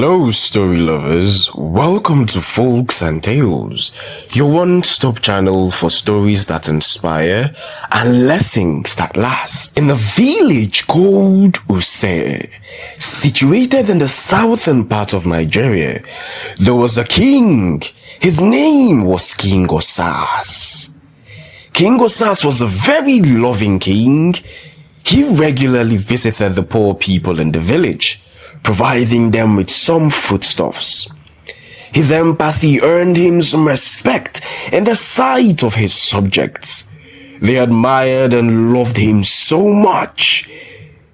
Hello, story lovers. Welcome to Folks and Tales, your one-stop channel for stories that inspire and lessons that last. In a village called Osas, situated in the southern part of Nigeria, there was a king. His name was King Osas. King Osas was a very loving king. He regularly visited the poor people in the village, providing them with some foodstuffs. His empathy earned him some respect in the sight of his subjects. They admired and loved him so much.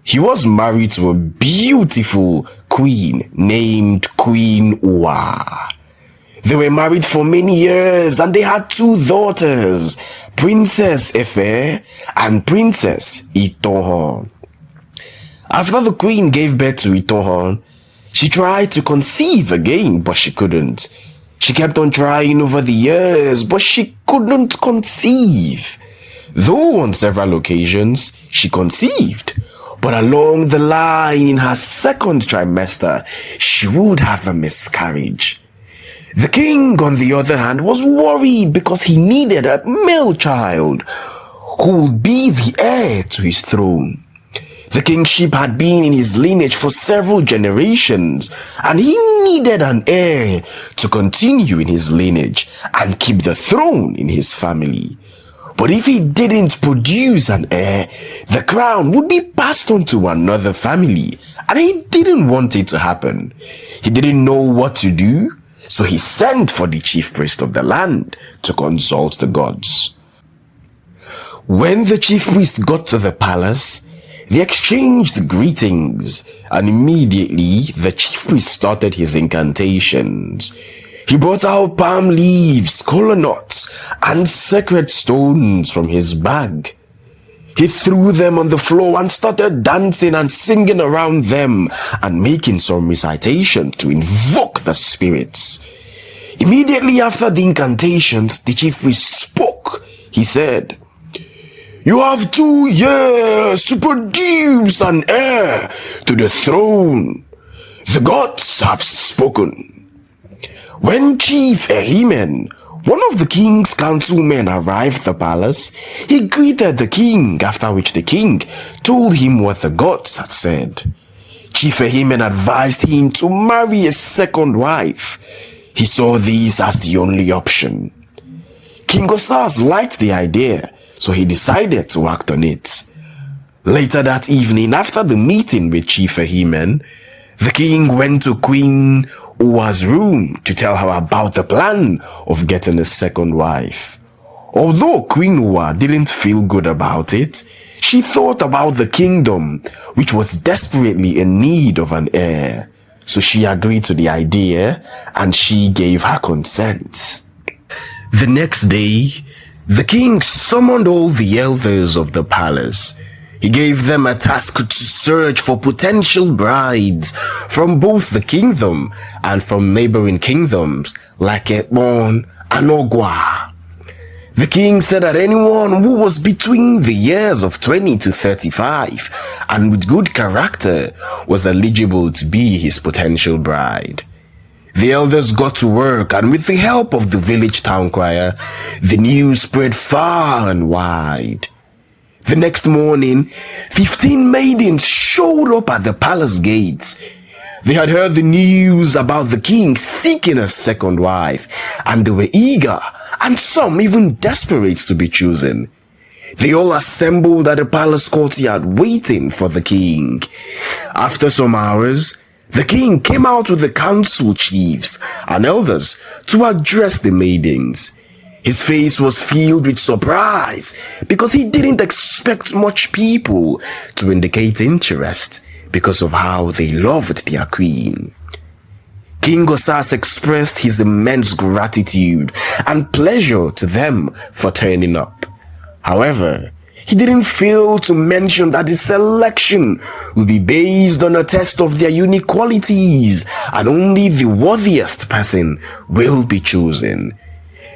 He was married to a beautiful queen named Queen Uwa. They were married for many years and they had two daughters, Princess Efe and Princess Itoho. After the queen gave birth to Itoho, she tried to conceive again, but she couldn't. She kept on trying over the years, but she couldn't conceive. Though on several occasions, she conceived, but along the line in her second trimester, she would have a miscarriage. The king, on the other hand, was worried because he needed a male child who would be the heir to his throne. The kingship had been in his lineage for several generations, and he needed an heir to continue in his lineage and keep the throne in his family. But if he didn't produce an heir, the crown would be passed on to another family, and he didn't want it to happen. He didn't know what to do, so he sent for the chief priest of the land to consult the gods. When the chief priest got to the palace, they exchanged greetings, and immediately the chief priest started his incantations. He brought out palm leaves, kola nuts, and sacred stones from his bag. He threw them on the floor and started dancing and singing around them and making some recitation to invoke the spirits. Immediately after the incantations, the chief priest spoke. He said, "You have 2 years to produce an heir to the throne. The gods have spoken." When Chief Ehimen, one of the king's councilmen, arrived at the palace, he greeted the king, after which the king told him what the gods had said. Chief Ehimen advised him to marry a second wife. He saw this as the only option. King Osas liked the idea, so he decided to act on it. Later that evening, after the meeting with Chief Ehimen, the king went to Queen Uwa's room to tell her about the plan of getting a second wife. Although Queen Uwa didn't feel good about it, she thought about the kingdom, which was desperately in need of an heir. So she agreed to the idea and she gave her consent. The next day, the king summoned all the elders of the palace. He gave them a task to search for potential brides from both the kingdom and from neighboring kingdoms like Ebon and Ogwa. The king said that anyone who was between the years of 20 to 35 and with good character was eligible to be his potential bride. The elders got to work, and with the help of the village town crier, the news spread far and wide. The next morning, 15 maidens showed up at the palace gates. They had heard the news about the king seeking a second wife, and they were eager, and some even desperate to be chosen. They all assembled at the palace courtyard waiting for the king. After some hours, the king came out with the council chiefs and elders to address the maidens. His face was filled with surprise because he didn't expect much people to indicate interest because of how they loved their queen. King Osas expressed his immense gratitude and pleasure to them for turning up. However, he didn't fail to mention that the selection will be based on a test of their unique qualities and only the worthiest person will be chosen.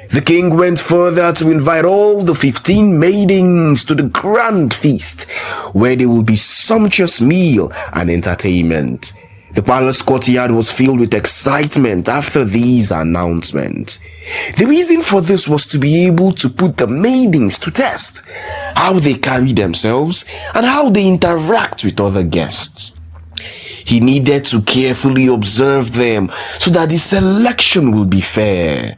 The king went further to invite all the 15 maidens to the grand feast, where there will be sumptuous meal and entertainment. The palace courtyard was filled with excitement after these announcements. The reason for this was to be able to put the maidens to test, how they carry themselves and how they interact with other guests. He needed to carefully observe them so that the selection will be fair.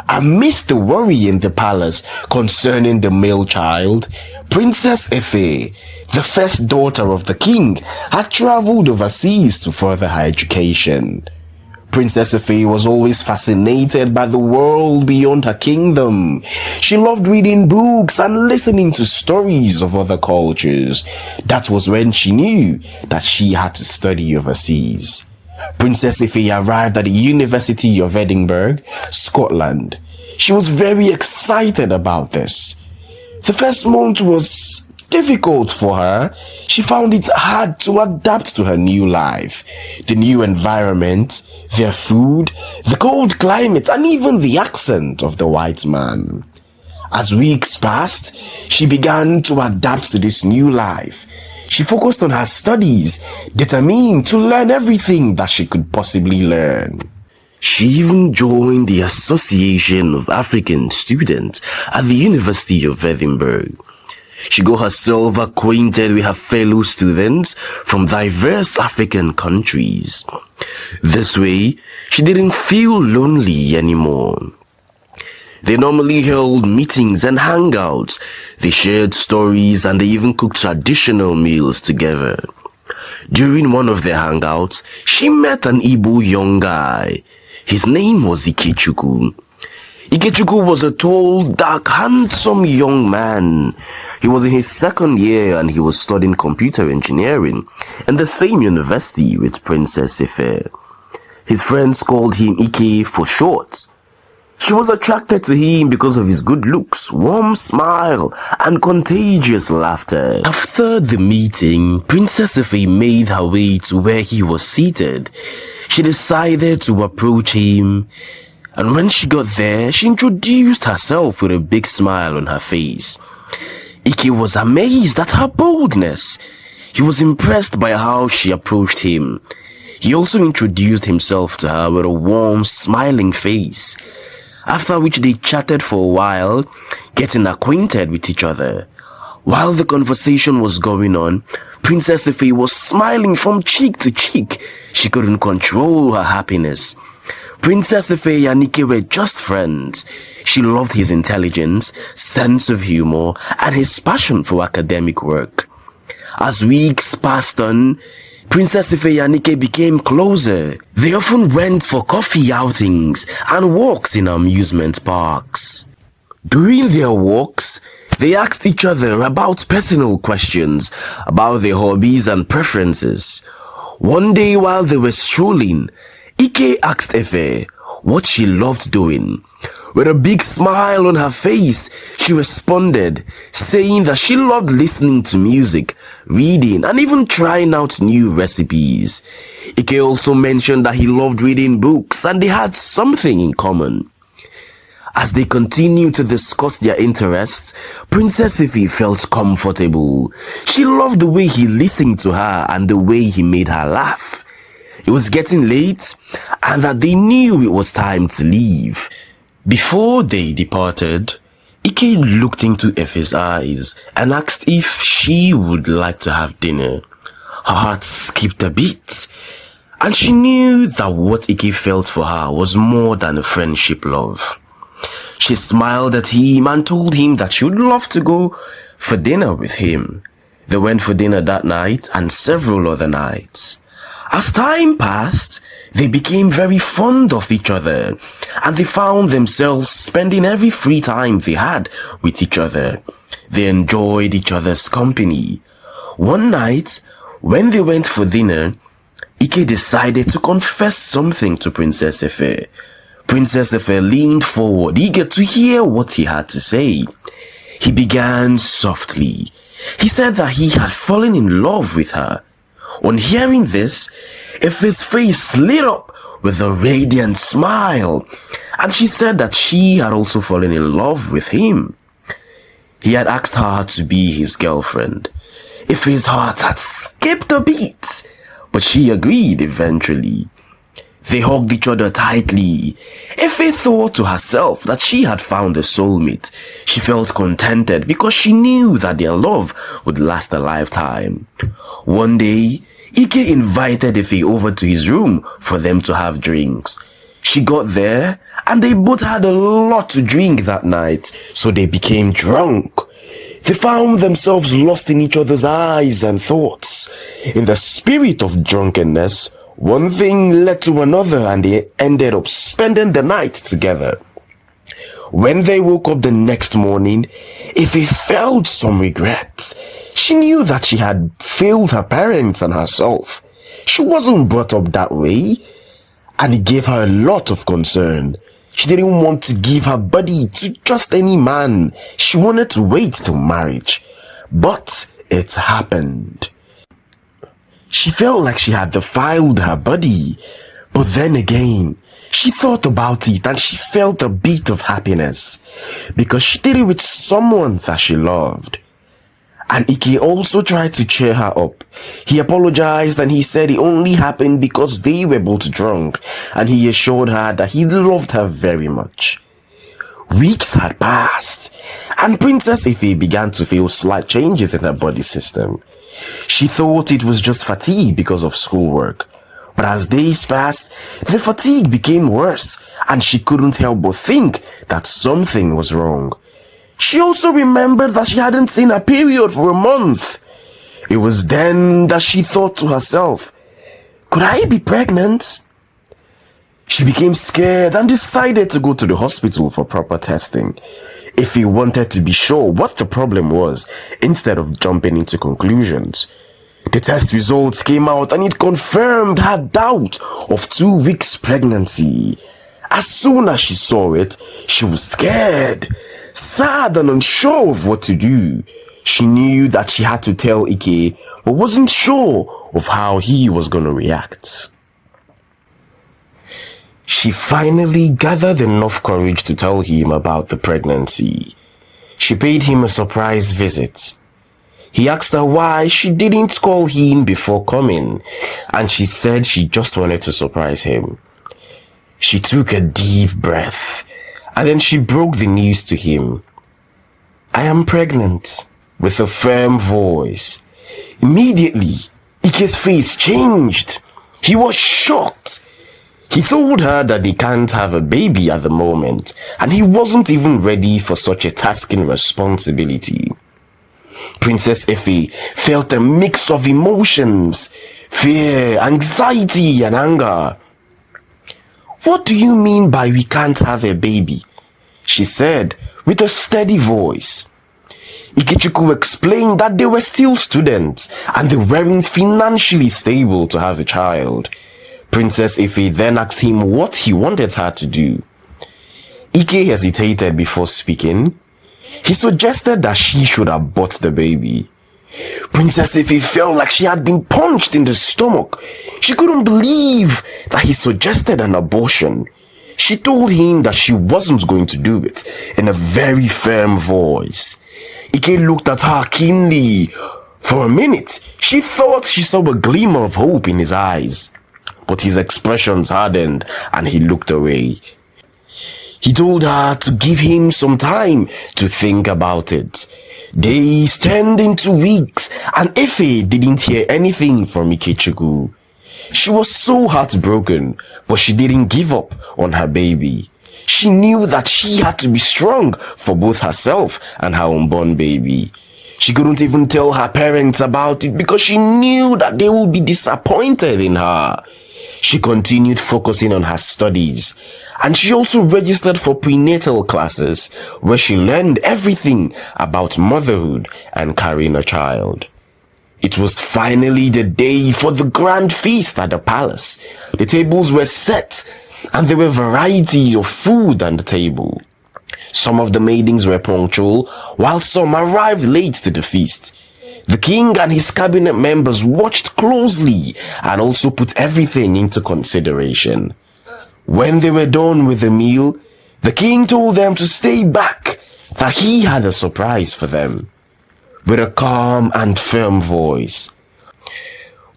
Amidst the worry in the palace concerning the male child, Princess Efe, the first daughter of the king, had traveled overseas to further her education. Princess Efe was always fascinated by the world beyond her kingdom. She loved reading books and listening to stories of other cultures. That was when she knew that she had to study overseas. Princess Efe arrived at the University of Edinburgh, Scotland. She was very excited about this. The first month was difficult for her. She found it hard to adapt to her new life, the new environment, their food, the cold climate, and even the accent of the white man. As weeks passed, she began to adapt to this new life. She focused on her studies, determined to learn everything that she could possibly learn. She even joined the Association of African Students at the University of Edinburgh. She got herself acquainted with her fellow students from diverse African countries. This way, she didn't feel lonely anymore. They normally held meetings and hangouts. They shared stories and they even cooked traditional meals together. During one of their hangouts, she met an Igbo young guy. His name was Ikechukwu. Ikechukwu was a tall, dark, handsome young man. He was in his second year and he was studying computer engineering in the same university with Princess Efe. His friends called him Ike for short. She was attracted to him because of his good looks, warm smile, and contagious laughter. After the meeting, Princess Efe made her way to where he was seated. She decided to approach him, and when she got there, she introduced herself with a big smile on her face. Ike was amazed at her boldness. He was impressed by how she approached him. He also introduced himself to her with a warm, smiling face. After which they chatted for a while, getting acquainted with each other. While the conversation was going on, Princess Efe was smiling from cheek to cheek. She couldn't control her happiness. Princess Efe and Ike were just friends. She loved his intelligence, sense of humor, and his passion for academic work. As weeks passed on, Princess Efe and Ike became closer. They often went for coffee outings and walks in amusement parks. During their walks, they asked each other about personal questions, about their hobbies and preferences. One day while they were strolling, Ike asked Efe what she loved doing. With a big smile on her face, she responded, saying that she loved listening to music, reading, and even trying out new recipes. Ike also mentioned that he loved reading books and they had something in common. As they continued to discuss their interests, Princess Efe felt comfortable. She loved the way he listened to her and the way he made her laugh. It was getting late and that they knew it was time to leave. Before they departed, Ike looked into Efe's eyes and asked if she would like to have dinner. Her heart skipped a beat, and she knew that what Ike felt for her was more than a friendship love. She smiled at him and told him that she would love to go for dinner with him. They went for dinner that night and several other nights. As time passed, they became very fond of each other, and they found themselves spending every free time they had with each other. They enjoyed each other's company. One night, when they went for dinner, Ike decided to confess something to Princess Efe. Princess Efe leaned forward, eager to hear what he had to say. He began softly. He said that he had fallen in love with her. On hearing this, Efe's face lit up with a radiant smile, and she said that she had also fallen in love with him. He had asked her to be his girlfriend. Efe's heart had skipped a beat, but she agreed eventually. They hugged each other tightly. Efe thought to herself that she had found a soulmate. She felt contented because she knew that their love would last a lifetime. One day, Ike invited Efe over to his room for them to have drinks. She got there and they both had a lot to drink that night, so they became drunk. They found themselves lost in each other's eyes and thoughts. In the spirit of drunkenness, one thing led to another and they ended up spending the night together. When they woke up the next morning, Ife felt some regret. She knew that she had failed her parents and herself. She wasn't brought up that way, and it gave her a lot of concern. She didn't want to give her body to just any man. She wanted to wait till marriage. But it happened. She felt like she had defiled her body. But then again, she thought about it and she felt a bit of happiness because she did it with someone that she loved. And Ike also tried to cheer her up. He apologized and he said it only happened because they were both drunk, and he assured her that he loved her very much. Weeks had passed, and Princess Ife began to feel slight changes in her body system. She thought it was just fatigue because of schoolwork. But as days passed, the fatigue became worse, and she couldn't help but think that something was wrong. She also remembered that she hadn't seen a period for a month. It was then that she thought to herself, could I be pregnant? She became scared and decided to go to the hospital for proper testing. If he wanted to be sure what the problem was, instead of jumping into conclusions. The test results came out and it confirmed her doubt of 2 weeks pregnancy. As soon as she saw it, she was scared, sad and unsure of what to do. She knew that she had to tell Ike, but wasn't sure of how he was going to react. She finally gathered enough courage to tell him about the pregnancy. She paid him a surprise visit. He asked her why she didn't call him before coming, and she said she just wanted to surprise him. She took a deep breath, and then she broke the news to him. I am pregnant, with a firm voice. Immediately, Ike's face changed. He was shocked. He told her that they can't have a baby at the moment, and he wasn't even ready for such a tasking responsibility. Princess Effie felt a mix of emotions, fear, anxiety, and anger. What do you mean by we can't have a baby? She said with a steady voice. Ikechukwu explained that they were still students and they weren't financially stable to have a child. Princess Ife then asked him what he wanted her to do. Ike hesitated before speaking. He suggested that she should abort the baby. Princess Ife felt like she had been punched in the stomach. She couldn't believe that he suggested an abortion. She told him that she wasn't going to do it in a very firm voice. Ike looked at her keenly. For a minute, she thought she saw a glimmer of hope in his eyes. But his expressions hardened and he looked away. He told her to give him some time to think about it. Days turned into weeks and Efe didn't hear anything from Ikechukwu. She was so heartbroken, but she didn't give up on her baby. She knew that she had to be strong for both herself and her unborn baby. She couldn't even tell her parents about it because she knew that they would be disappointed in her. She continued focusing on her studies, and she also registered for prenatal classes where she learned everything about motherhood and carrying a child. It was finally the day for the grand feast at the palace. The tables were set, and there were variety of food on the table. Some of the maidens were punctual, while some arrived late to the feast. The king and his cabinet members watched closely and also put everything into consideration. When they were done with the meal, the king told them to stay back, that he had a surprise for them. With a calm and firm voice,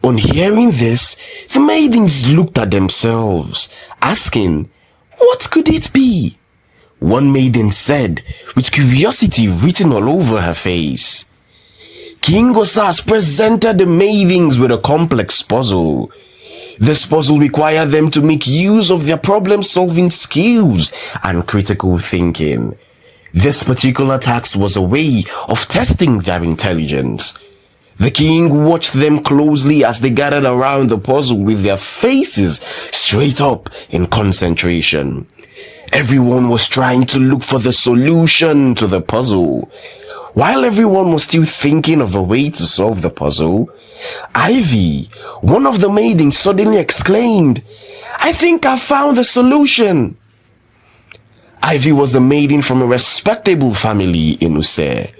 On hearing this, the maidens looked at themselves, asking, "What could it be?" One maiden said, with curiosity written all over her face. King Osas presented the maidens with a complex puzzle. This puzzle required them to make use of their problem-solving skills and critical thinking. This particular task was a way of testing their intelligence. The king watched them closely as they gathered around the puzzle with their faces straight up in concentration. Everyone was trying to look for the solution to the puzzle. While everyone was still thinking of a way to solve the puzzle, Ivy, one of the maidens, suddenly exclaimed, "I think I found the solution." Ivy was a maiden from a respectable family in Use.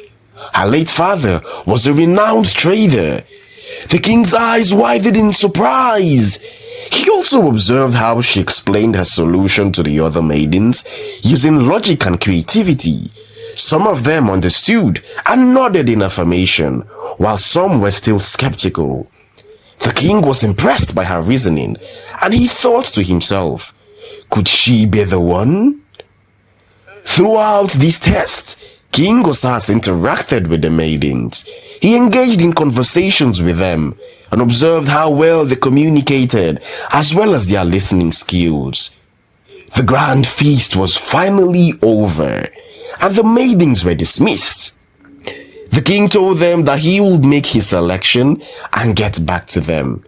Her late father was a renowned trader. The king's eyes widened in surprise. He also observed how she explained her solution to the other maidens using logic and creativity. Some of them understood and nodded in affirmation, while some were still skeptical. The king was impressed by her reasoning, and he thought to himself, could she be the one? Throughout this test, King Osas interacted with the maidens. He engaged in conversations with them and observed how well they communicated, as well as their listening skills. The grand feast was finally over, and the maidens were dismissed. The king told them that he would make his selection and get back to them.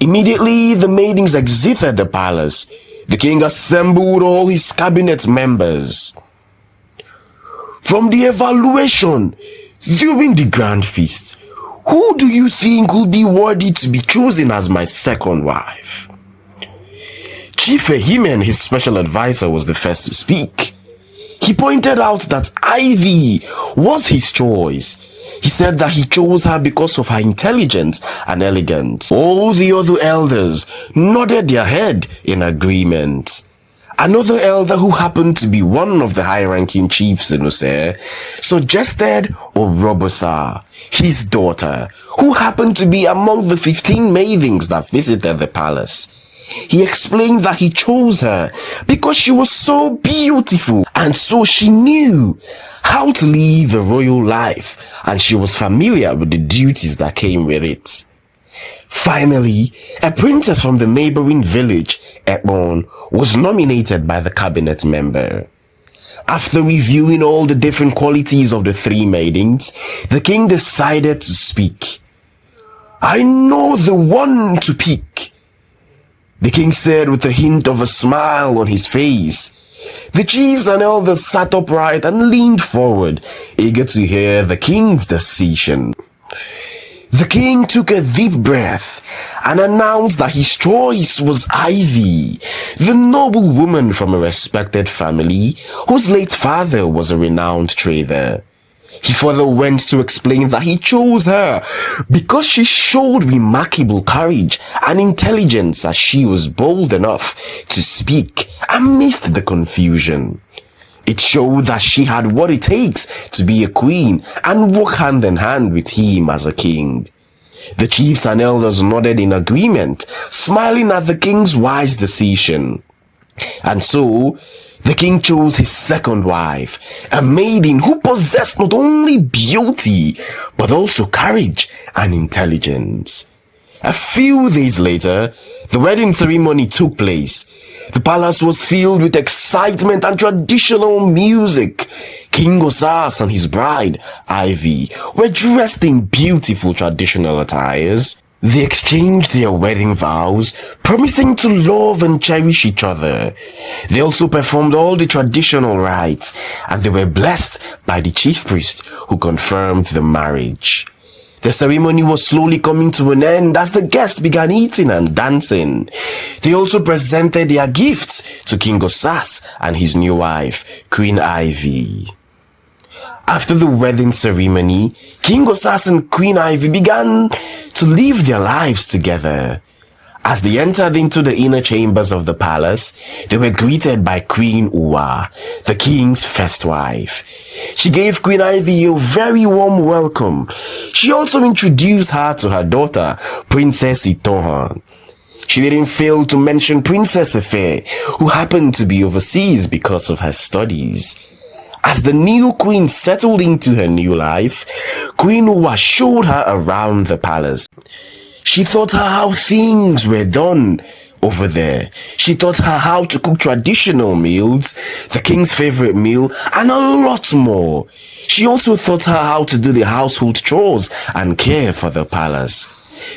Immediately, the maidens exited the palace. The king assembled all his cabinet members. From the evaluation during the grand feast, who do you think will be worthy to be chosen as my second wife? Chief Hemen, his special advisor, was the first to speak. He pointed out that Ivy was his choice. He said that he chose her because of her intelligence and elegance. All the other elders nodded their head in agreement. Another elder, who happened to be one of the high-ranking chiefs in Use, suggested Orobosa, his daughter, who happened to be among the 15 maidens that visited the palace. He explained that he chose her because she was so beautiful, and so she knew how to live a royal life, and she was familiar with the duties that came with it. Finally, a princess from the neighboring village, Ebon, was nominated by the cabinet member. After reviewing all the different qualities of the three maidens, the king decided to speak. "I know the one to pick," the king said with a hint of a smile on his face. The chiefs and elders sat upright and leaned forward, eager to hear the king's decision. The king took a deep breath and announced that his choice was Ivy, the noble woman from a respected family whose late father was a renowned trader. He further went to explain that he chose her because she showed remarkable courage and intelligence, as she was bold enough to speak amidst the confusion. It showed that she had what it takes to be a queen and walk hand in hand with him as a king. The chiefs and elders nodded in agreement, smiling at the king's wise decision. And so, the king chose his second wife, a maiden who possessed not only beauty, but also courage and intelligence. A few days later, the wedding ceremony took place. The palace was filled with excitement and traditional music. King Osas and his bride, Ivy, were dressed in beautiful traditional attires. They exchanged their wedding vows, promising to love and cherish each other. They also performed all the traditional rites, and they were blessed by the chief priest who confirmed the marriage. The ceremony was slowly coming to an end as the guests began eating and dancing. They also presented their gifts to King Osas and his new wife, Queen Ivy. After the wedding ceremony, King Osas and Queen Ivy began to live their lives together. As they entered into the inner chambers of the palace, they were greeted by Queen Uwa, the king's first wife. She gave Queen Ivy a very warm welcome. She also introduced her to her daughter, Princess Itohan. She didn't fail to mention Princess Efe, who happened to be overseas because of her studies. As the new queen settled into her new life, Queen Uwa showed her around the palace. She taught her how things were done over there. She taught her how to cook traditional meals, the king's favorite meal, and a lot more. She also taught her how to do the household chores and care for the palace.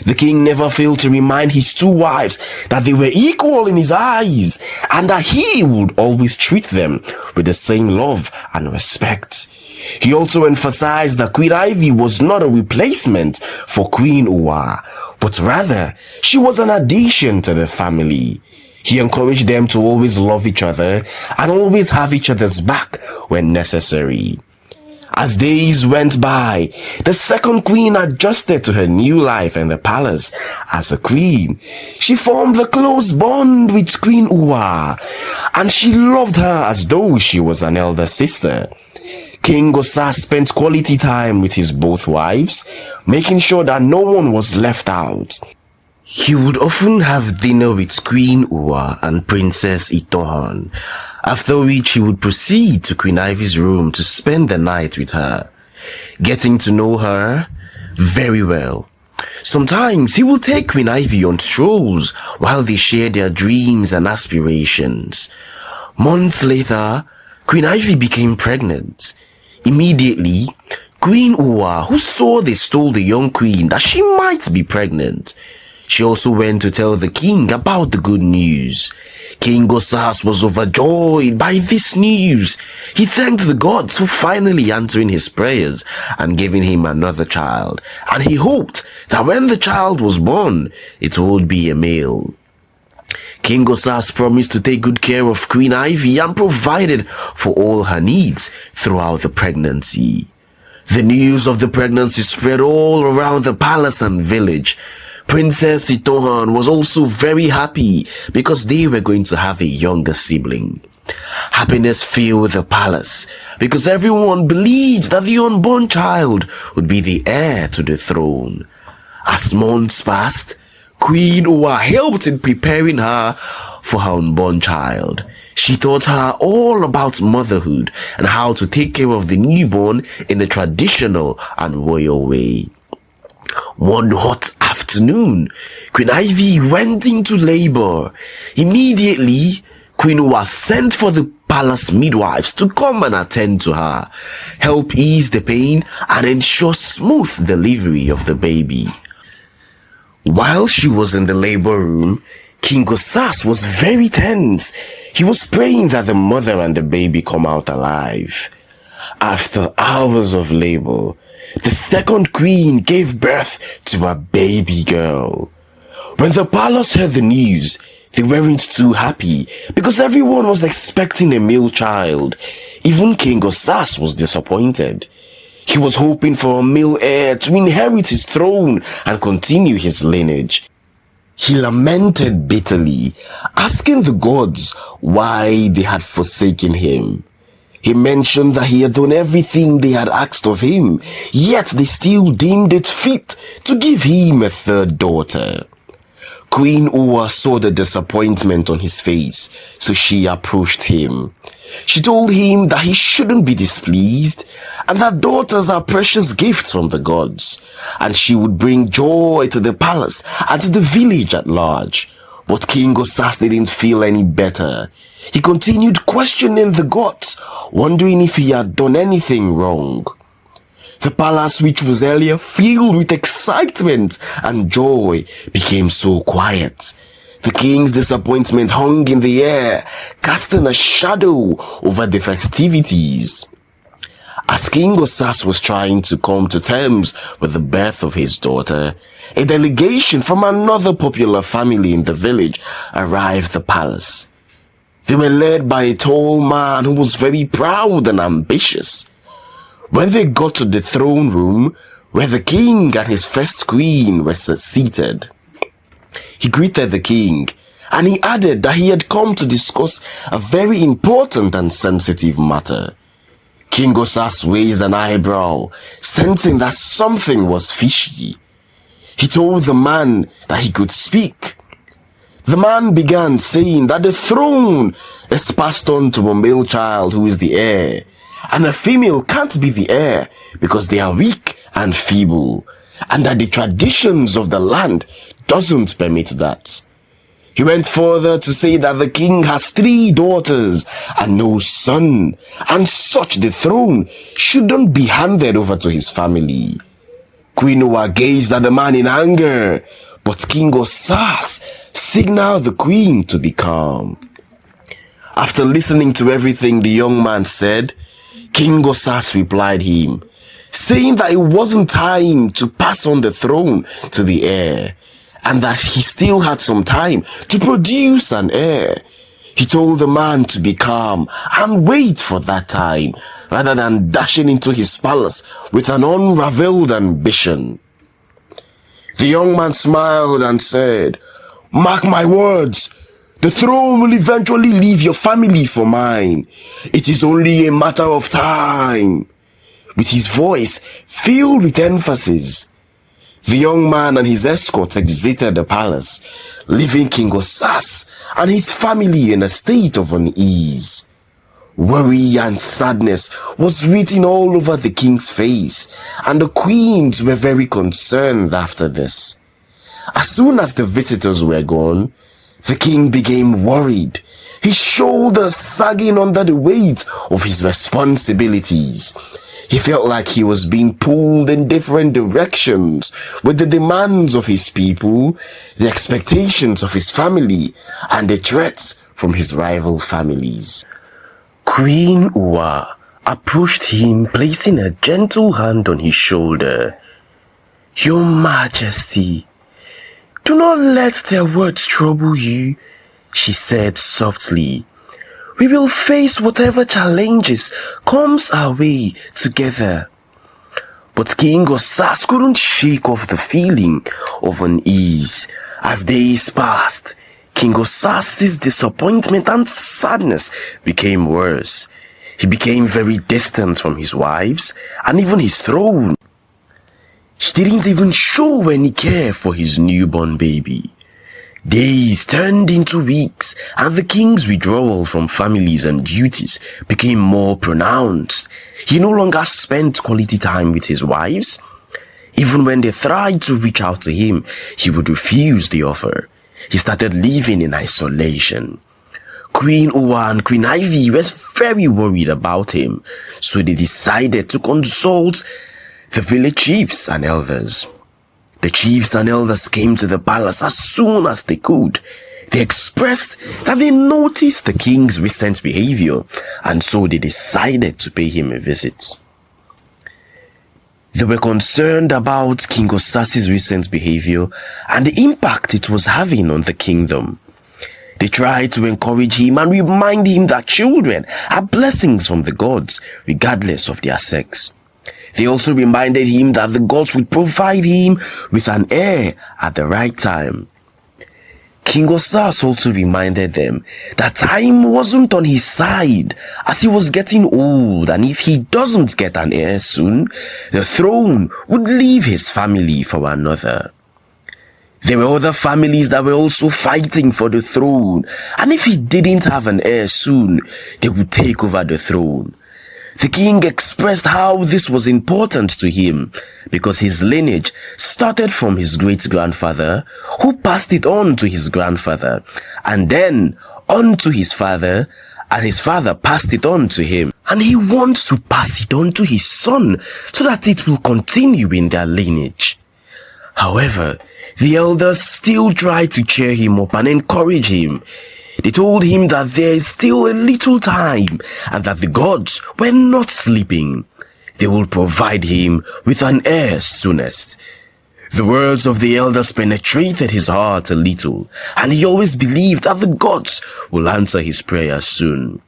The king never failed to remind his two wives that they were equal in his eyes and that he would always treat them with the same love and respect. He also emphasized that Queen Ivy was not a replacement for Queen Uwa, but rather she was an addition to the family. He encouraged them to always love each other and always have each other's back when necessary. As days went by, the second queen adjusted to her new life in the palace as a queen. She formed a close bond with Queen Uwa, and she loved her as though she was an elder sister. King Osas spent quality time with his both wives, making sure that no one was left out. He would often have dinner with Queen Uwa and Princess Itohan, after which he would proceed to Queen Ivy's room to spend the night with her, getting to know her very well. Sometimes he would take Queen Ivy on strolls while they shared their dreams and aspirations. Months later, Queen Ivy became pregnant. Immediately, Queen Uwa, who saw this, told the young queen that she might be pregnant. She also went to tell the king about the good news. King Osas was overjoyed by this news. He thanked the gods for finally answering his prayers and giving him another child, and he hoped that when the child was born, it would be a male. King Osas promised to take good care of Queen Ivy and provided for all her needs throughout the pregnancy. The news of the pregnancy spread all around the palace and village. Princess Itohan was also very happy because they were going to have a younger sibling. Happiness filled the palace because everyone believed that the unborn child would be the heir to the throne. As months passed, Queen Uwa helped in preparing her for her unborn child. She taught her all about motherhood and how to take care of the newborn in a traditional and royal way. One hot afternoon, Queen Ivy went into labor. Immediately, Queen Uwa sent for the palace midwives to come and attend to her, help ease the pain and ensure smooth delivery of the baby. While she was in the labor room, King Osas was very tense. He was praying that the mother and the baby come out alive. After hours of labor, the second queen gave birth to a baby girl. When the palace heard the news, they weren't too happy because everyone was expecting a male child. Even King Osas was disappointed. He was hoping for a male heir to inherit his throne and continue his lineage. He lamented bitterly, asking the gods why they had forsaken him. He mentioned that he had done everything they had asked of him, yet they still deemed it fit to give him a third daughter. Queen Uwa saw the disappointment on his face, so she approached him. She told him that he shouldn't be displeased and that daughters are precious gifts from the gods, and she would bring joy to the palace and to the village at large. But King Osas didn't feel any better. He continued questioning the gods, wondering if he had done anything wrong. The palace, which was earlier filled with excitement and joy, became so quiet. The king's disappointment hung in the air, casting a shadow over the festivities. As King Osas was trying to come to terms with the birth of his daughter, a delegation from another popular family in the village arrived at the palace. They were led by a tall man who was very proud and ambitious. When they got to the throne room, where the king and his first queen were seated, He greeted the king, and he added that he had come to discuss a very important and sensitive matter. King Osas raised an eyebrow, sensing that something was fishy. He told the man that he could speak. The man began saying that the throne is passed on to a male child who is the heir, and a female can't be the heir because they are weak and feeble, and that the traditions of the land doesn't permit that. He went further to say that the king has 3 daughters and no son, and such the throne shouldn't be handed over to his family. Queen Noah gazed at the man in anger, but King Osas signaled the queen to be calm. After listening to everything the young man said, King Osas replied him, saying that it wasn't time to pass on the throne to the heir, and that he still had some time to produce an heir. He told the man to be calm and wait for that time, rather than dashing into his palace with an unraveled ambition. The young man smiled and said, "Mark my words, the throne will eventually leave your family for mine. It is only a matter of time." With his voice filled with emphasis, the young man and his escort exited the palace, leaving King Osas and his family in a state of unease. Worry and sadness was written all over the king's face, and the queens were very concerned after this. As soon as the visitors were gone, the king became worried, his shoulders sagging under the weight of his responsibilities. He felt like he was being pulled in different directions with the demands of his people, the expectations of his family, and the threats from his rival families. Queen Ua approached him, placing a gentle hand on his shoulder. "Your Majesty, do not let their words trouble you," she said softly. "We will face whatever challenges comes our way together." But King Osas couldn't shake off the feeling of unease. As days passed, King Osas's disappointment and sadness became worse. He became very distant from his wives and even his throne. He didn't even show any care for his newborn baby. Days turned into weeks, and the king's withdrawal from families and duties became more pronounced. He no longer spent quality time with his wives. Even when they tried to reach out to him, he would refuse the offer. He started living in isolation. Queen Ua and Queen Ivy were very worried about him, so they decided to consult the village chiefs and elders. The chiefs and elders came to the palace as soon as they could. They expressed that they noticed the king's recent behavior, and so they decided to pay him a visit. They were concerned about King Osas's recent behavior and the impact it was having on the kingdom. They tried to encourage him and remind him that children are blessings from the gods, regardless of their sex. They also reminded him that the gods would provide him with an heir at the right time. King Osas also reminded them that time wasn't on his side, as he was getting old, and if he doesn't get an heir soon, the throne would leave his family for another. There were other families that were also fighting for the throne, and if he didn't have an heir soon, they would take over the throne. The king expressed how this was important to him because his lineage started from his great-grandfather, who passed it on to his grandfather, and then on to his father, and his father passed it on to him. And he wants to pass it on to his son so that it will continue in their lineage. However, the elders still tried to cheer him up and encourage him. They told him that there is still a little time and that the gods were not sleeping. They will provide him with an heir soonest. The words of the elders penetrated his heart a little, and he always believed that the gods will answer his prayers soon.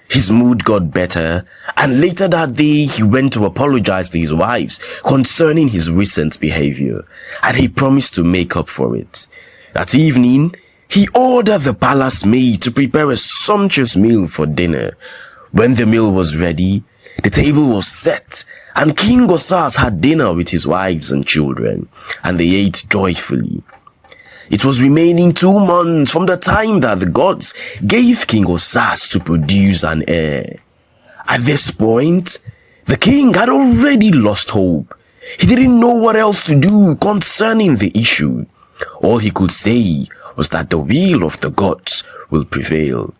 His mood got better, and later that day he went to apologize to his wives concerning his recent behavior, and he promised to make up for it. That evening, he ordered the palace maid to prepare a sumptuous meal for dinner. When the meal was ready, the table was set, and King Osas had dinner with his wives and children, and they ate joyfully. It was remaining 2 months from the time that the gods gave King Osas to produce an heir. At this point, the king had already lost hope. He didn't know what else to do concerning the issue. All he could say was that the will of the gods will prevail.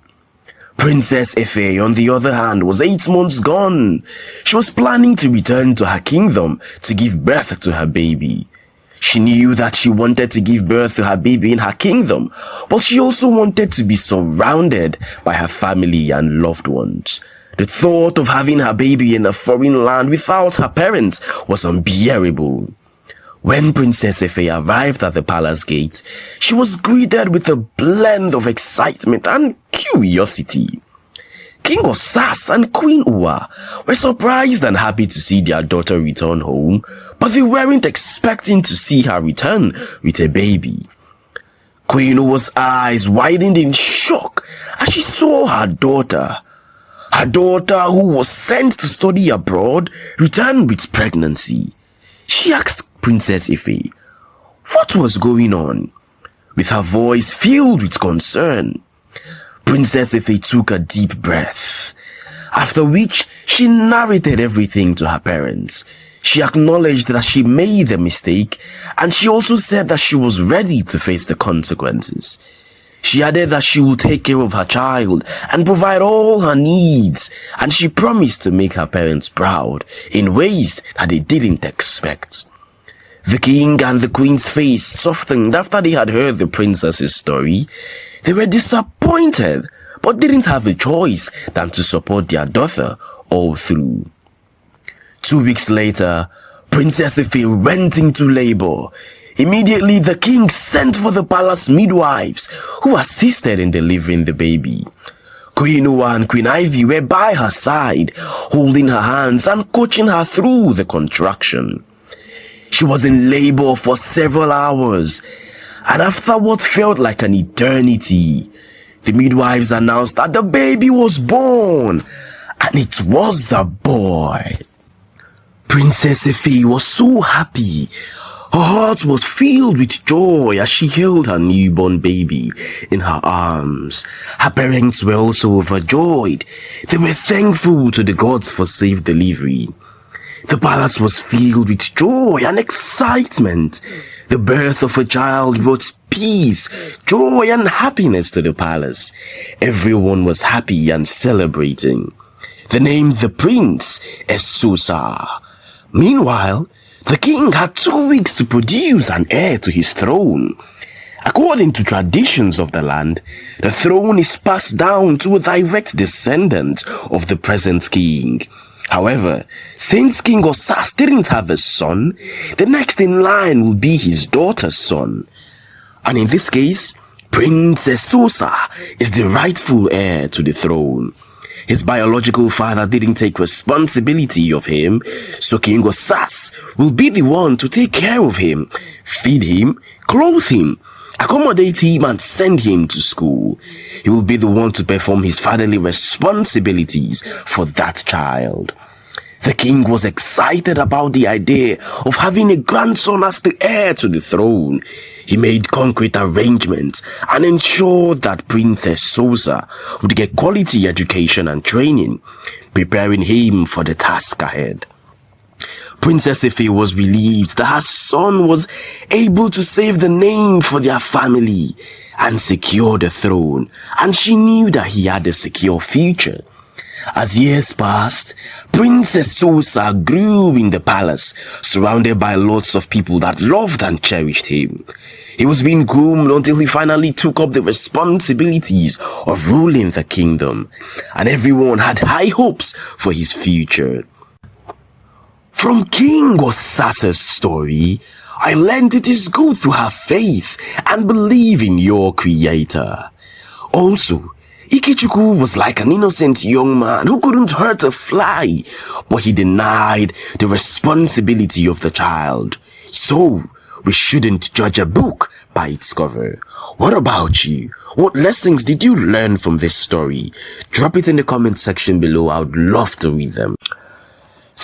Princess Efe, on the other hand, was 8 months gone. She was planning to return to her kingdom to give birth to her baby. She knew that she wanted to give birth to her baby in her kingdom, but she also wanted to be surrounded by her family and loved ones. The thought of having her baby in a foreign land without her parents was unbearable. When Princess Efe arrived at the palace gate, she was greeted with a blend of excitement and curiosity. King Osas and Queen Uwa were surprised and happy to see their daughter return home, but they weren't expecting to see her return with a baby. Queen Uwa's eyes widened in shock as she saw her daughter. Her daughter, who was sent to study abroad, returned with pregnancy. She asked Princess Efe what was going on, with her voice filled with concern. Princess Efe took a deep breath, after which she narrated everything to her parents. She acknowledged that she made a mistake, and she also said that she was ready to face the consequences. She added that she would take care of her child and provide all her needs, and she promised to make her parents proud in ways that they didn't expect. The king and the queen's face softened after they had heard the princess's story. They were disappointed, but didn't have a choice than to support their daughter all through. 2 weeks later, Princess Efe went into labor. Immediately, the king sent for the palace midwives, who assisted in delivering the baby. Queen Uwa and Queen Ivy were by her side, holding her hands and coaching her through the contraction. She was in labor for several hours, and after what felt like an eternity, the midwives announced that the baby was born, and it was a boy. Princess Efe was so happy. Her heart was filled with joy as she held her newborn baby in her arms. Her parents were also overjoyed. They were thankful to the gods for safe delivery. The palace was filled with joy and excitement. The birth of a child brought peace, joy, and happiness to the palace. Everyone was happy and celebrating. They named the prince Osas. Meanwhile, the king had 2 weeks to produce an heir to his throne. According to traditions of the land, the throne is passed down to a direct descendant of the present king. However, since King Osas didn't have a son, the next in line will be his daughter's son. And in this case, Prince Osas is the rightful heir to the throne. His biological father didn't take responsibility of him, so King Osas will be the one to take care of him, feed him, clothe him, accommodate him, and send him to school. He will be the one to perform his fatherly responsibilities for that child. The king was excited about the idea of having a grandson as the heir to the throne. He made concrete arrangements and ensured that Princess Osas would get quality education and training, preparing him for the task ahead. Princess Efe was relieved that her son was able to save the name for their family and secure the throne, and she knew that he had a secure future. As years passed, Princess Osas grew in the palace, surrounded by lots of people that loved and cherished him. He was being groomed until he finally took up the responsibilities of ruling the kingdom, and everyone had high hopes for his future. From King Osas's story, I learned it is good to have faith and believe in your creator. Also, Ikechukwu was like an innocent young man who couldn't hurt a fly, but he denied the responsibility of the child. So, we shouldn't judge a book by its cover. What about you? What lessons did you learn from this story? Drop it in the comment section below. I would love to read them.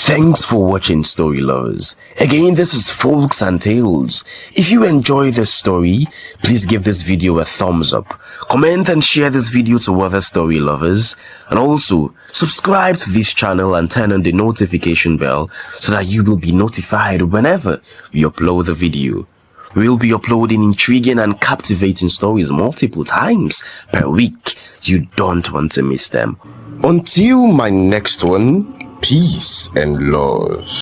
Thanks for watching, story lovers. Again, this is Folks and Tales. If you enjoy this story, please give this video a thumbs up. Comment and share this video to other story lovers. And also, subscribe to this channel and turn on the notification bell so that you will be notified whenever we upload a video. We'll be uploading intriguing and captivating stories multiple times per week. You don't want to miss them. Until my next one, peace and love.